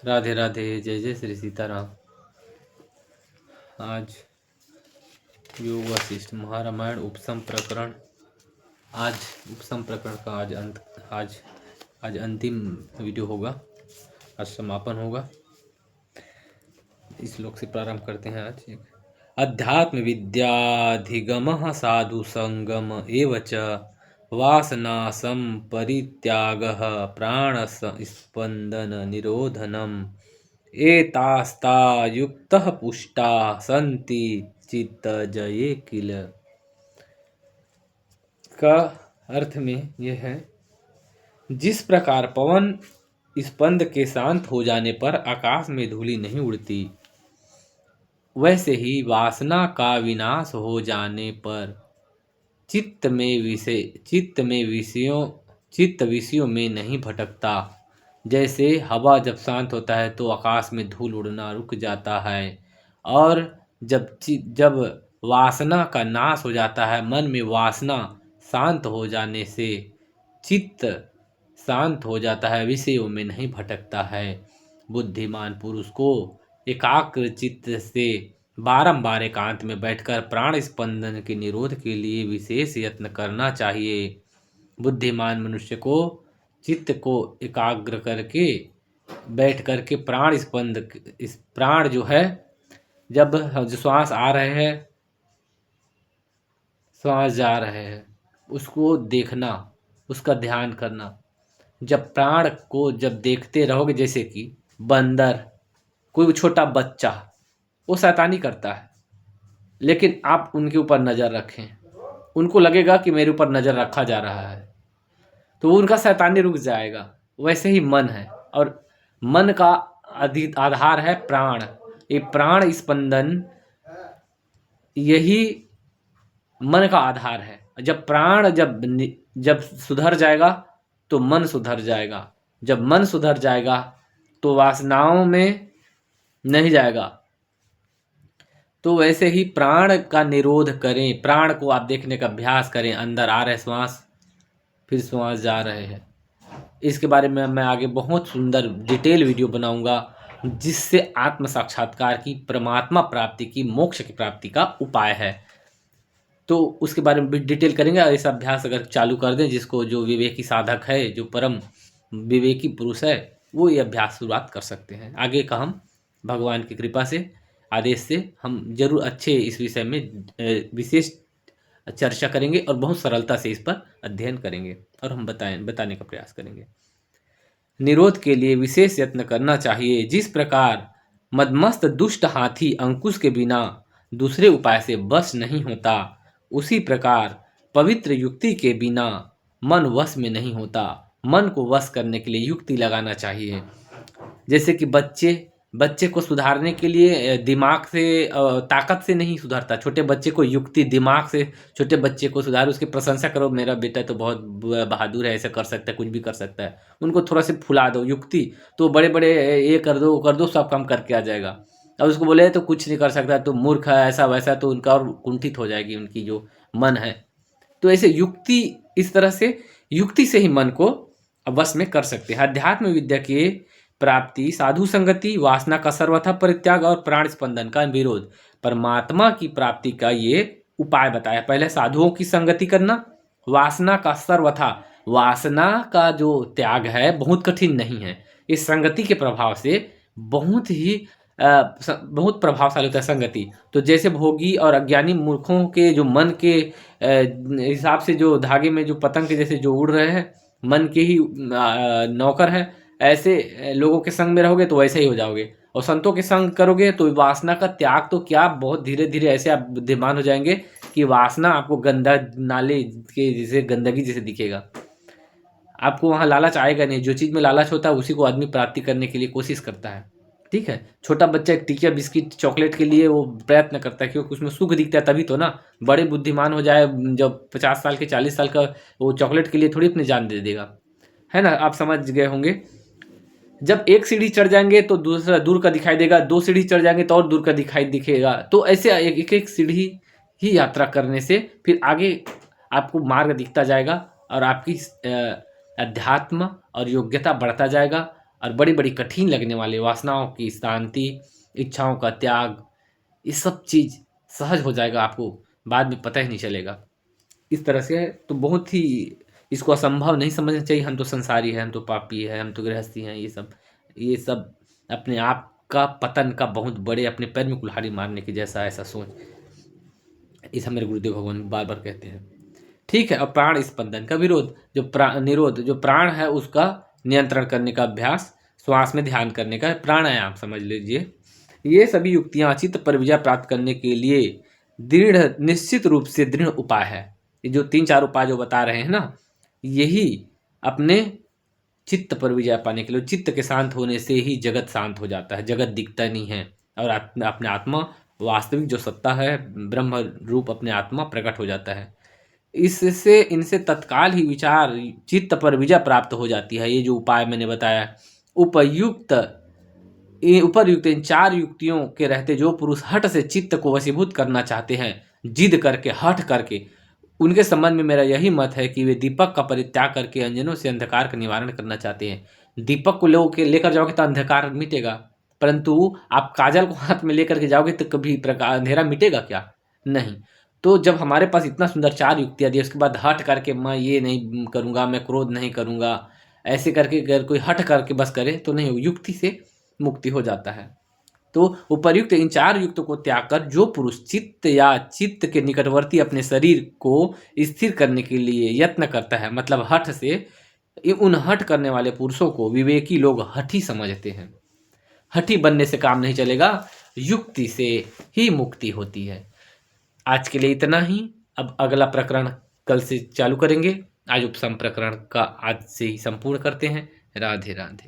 राधे राधे, जय जय श्री सीताराम। आज योग वशिष्ठ महारामायण उपसम प्रकरण। आज उपसम प्रकरण का आज अंतिम वीडियो होगा, आज समापन होगा। इस श्लोक से प्रारंभ करते हैं। आज अध्यात्म विद्याधिगमः साधु संगम एव च वासना संपरित्यागः प्राणस स्पंदन निरोधनम् एतास्ता युक्तः पुष्टा सन्ति चित्तजये किल। का अर्थ में यह है, जिस प्रकार पवन स्पंद के शांत हो जाने पर आकाश में धूलि नहीं उड़ती, वैसे ही वासना का विनाश हो जाने पर चित्त विषयों में नहीं भटकता। जैसे हवा जब शांत होता है तो आकाश में धूल उड़ना रुक जाता है, और जब वासना का नाश हो जाता है, मन में वासना शांत हो जाने से चित्त शांत हो जाता है, विषयों में नहीं भटकता है। बुद्धिमान पुरुष को एकाग्र चित्त से बारंबार एकांत में बैठकर प्राण स्पंदन के निरोध के लिए विशेष यत्न करना चाहिए। बुद्धिमान मनुष्य को चित्त को एकाग्र करके बैठ करके प्राण जो है, जब श्वास आ रहे हैं, श्वास जा रहे हैं, उसको देखना, उसका ध्यान करना। जब प्राण को जब देखते रहोगे, जैसे कि बंदर, कोई छोटा बच्चा, वो शैतानी करता है, लेकिन आप उनके ऊपर नज़र रखें, उनको लगेगा कि मेरे ऊपर नज़र रखा जा रहा है, तो उनका शैतानी रुक जाएगा। वैसे ही मन है, और मन का आधार है प्राण। ये प्राण स्पंदन, यही मन का आधार है। जब प्राण जब सुधर जाएगा तो मन सुधर जाएगा। जब मन सुधर जाएगा तो वासनाओं में नहीं जाएगा। तो वैसे ही प्राण का निरोध करें। प्राण को आप देखने का अभ्यास करें। अंदर आ रहे श्वास, फिर श्वास जा रहे हैं। इसके बारे में मैं आगे बहुत सुंदर डिटेल वीडियो बनाऊंगा, जिससे आत्म साक्षात्कार की, परमात्मा प्राप्ति की, मोक्ष की प्राप्ति का उपाय है। तो उसके बारे में भी डिटेल करेंगे। और ऐसा अभ्यास अगर चालू कर दें, जिसको जो विवेकी साधक है, जो परम विवेकी पुरुष है, वो ये अभ्यास शुरुआत कर सकते हैं। आगे का हम भगवान की कृपा से, आदेश से हम जरूर अच्छे इस विषय में विशेष चर्चा करेंगे, और बहुत सरलता से इस पर अध्ययन करेंगे, और हम बताने का प्रयास करेंगे। निरोध के लिए विशेष यत्न करना चाहिए। जिस प्रकार मदमस्त दुष्ट हाथी अंकुश के बिना दूसरे उपाय से वश नहीं होता, उसी प्रकार पवित्र युक्ति के बिना मन वश में नहीं होता। मन को वश करने के लिए युक्ति लगाना चाहिए। जैसे कि बच्चे को सुधारने के लिए दिमाग से, ताकत से नहीं सुधरता। छोटे बच्चे को युक्ति, दिमाग से छोटे बच्चे को सुधारो, उसकी प्रशंसा करो, मेरा बेटा तो बहुत बहादुर है, ऐसा कर सकता है, कुछ भी कर सकता है। उनको थोड़ा से फुला दो युक्ति, तो बड़े बड़े ये कर दो, सब काम करके आ जाएगा। अब उसको बोले तो कुछ नहीं कर सकता, तो मूर्ख है, ऐसा वैसा, तो उनका और कुंठित हो जाएगी उनकी जो मन है। तो ऐसे युक्ति, इस तरह से युक्ति से ही मन को वश में कर सकते हैं। अध्यात्म विद्या के प्राप्ति, साधु संगति, वासना का सर्वथा परित्याग और प्राण स्पंदन का विरोध, परमात्मा की प्राप्ति का ये उपाय बताया। पहले साधुओं की संगति करना, वासना का सर्वथा, वासना का जो त्याग है बहुत कठिन नहीं है। इस संगति के प्रभाव से बहुत प्रभावशाली होता है संगति। तो जैसे भोगी और अज्ञानी मूर्खों के जो मन के हिसाब से, जो धागे में जो पतंग के जैसे जो उड़ रहे हैं, मन के ही नौकर है, ऐसे लोगों के संग में रहोगे तो वैसे ही हो जाओगे। और संतों के संग करोगे तो वासना का त्याग तो क्या, बहुत धीरे धीरे ऐसे आप बुद्धिमान हो जाएंगे कि वासना आपको गंदा नाले के जैसे, गंदगी जैसे दिखेगा। आपको वहाँ लालच आएगा नहीं। जो चीज़ में लालच होता है उसी को आदमी प्राप्ति करने के लिए कोशिश करता है। ठीक है, छोटा बच्चा एक टिकिया बिस्किट चॉकलेट के लिए वो प्रयत्न करता है, क्योंकि उसमें सुख दिखता है, तभी तो ना। बड़े बुद्धिमान हो जाए, जब 50 साल के, 40 साल का, वो चॉकलेट के लिए थोड़ी अपनी जान दे देगा, है ना। आप समझ गए होंगे। जब एक सीढ़ी चढ़ जाएंगे तो दूसरा दूर का दिखाई देगा, 2 सीढ़ी चढ़ जाएंगे तो और दूर का दिखेगा। तो ऐसे एक एक सीढ़ी ही यात्रा करने से फिर आगे आपको मार्ग दिखता जाएगा, और आपकी अध्यात्म और योग्यता बढ़ता जाएगा, और बड़ी बड़ी कठिन लगने वाले वासनाओं की शांति, इच्छाओं का त्याग, ये सब चीज़ सहज हो जाएगा, आपको बाद में पता ही नहीं चलेगा। इस तरह से तो बहुत ही इसको असंभव नहीं समझना चाहिए, हम तो संसारी हैं, हम तो पापी हैं, हम तो गृहस्थी हैं, ये सब अपने आप का पतन का बहुत बड़े अपने पैर में कुल्हाड़ी मारने की जैसा ऐसा सोच, ऐसा मेरे गुरुदेव भगवान बार बार कहते हैं। ठीक है, अब प्राण स्पंदन का विरोध, निरोध, जो प्राण है उसका नियंत्रण करने का अभ्यास, श्वास में ध्यान करने का प्राणायाम समझ लीजिए। ये सभी युक्तियां चित्त पर विजय प्राप्त करने के लिए दृढ़, निश्चित रूप से दृढ़ उपाय है। ये जो 3-4 उपाय जो बता रहे हैं ना, यही अपने चित्त पर विजय पाने के लिए, चित्त के शांत होने से ही जगत शांत हो जाता है, जगत दिखता नहीं है और अपने आत्मा, वास्तविक जो सत्ता है, ब्रह्म रूप अपने आत्मा प्रकट हो जाता है। इससे इनसे तत्काल ही विचार चित्त पर विजय प्राप्त हो जाती है। ये जो उपाय मैंने बताया, उपर्युक्त इन 4 युक्तियों के रहते जो पुरुष हठ से चित्त को वशीभूत करना चाहते हैं, जिद करके, हठ करके, उनके संबंध में मेरा यही मत है कि वे दीपक का परित्याग करके अंजनों से अंधकार का निवारण करना चाहते हैं। दीपक को लेकर जाओगे तो अंधकार मिटेगा, परंतु आप काजल को हाथ में लेकर के जाओगे तो कभी प्रकाश अंधेरा मिटेगा क्या? नहीं। तो जब हमारे पास इतना सुंदर 4 युक्तियाँ दी, उसके बाद हट करके मैं ये नहीं करूँगा, मैं क्रोध नहीं करूँगा, ऐसे करके अगर कोई हट करके बस करे तो नहीं, युक्ति से मुक्ति हो जाता है। तो उपर्युक्त इन 4 युक्तों को त्याग कर जो पुरुष चित्त या चित्त के निकटवर्ती अपने शरीर को स्थिर करने के लिए यत्न करता है, मतलब हठ से, उन हठ करने वाले पुरुषों को विवेकी लोग हठी समझते हैं। हठी बनने से काम नहीं चलेगा, युक्ति से ही मुक्ति होती है। आज के लिए इतना ही। अब अगला प्रकरण कल से चालू करेंगे। आज उपशम प्रकरण का आज से ही संपूर्ण करते हैं। राधे राधे।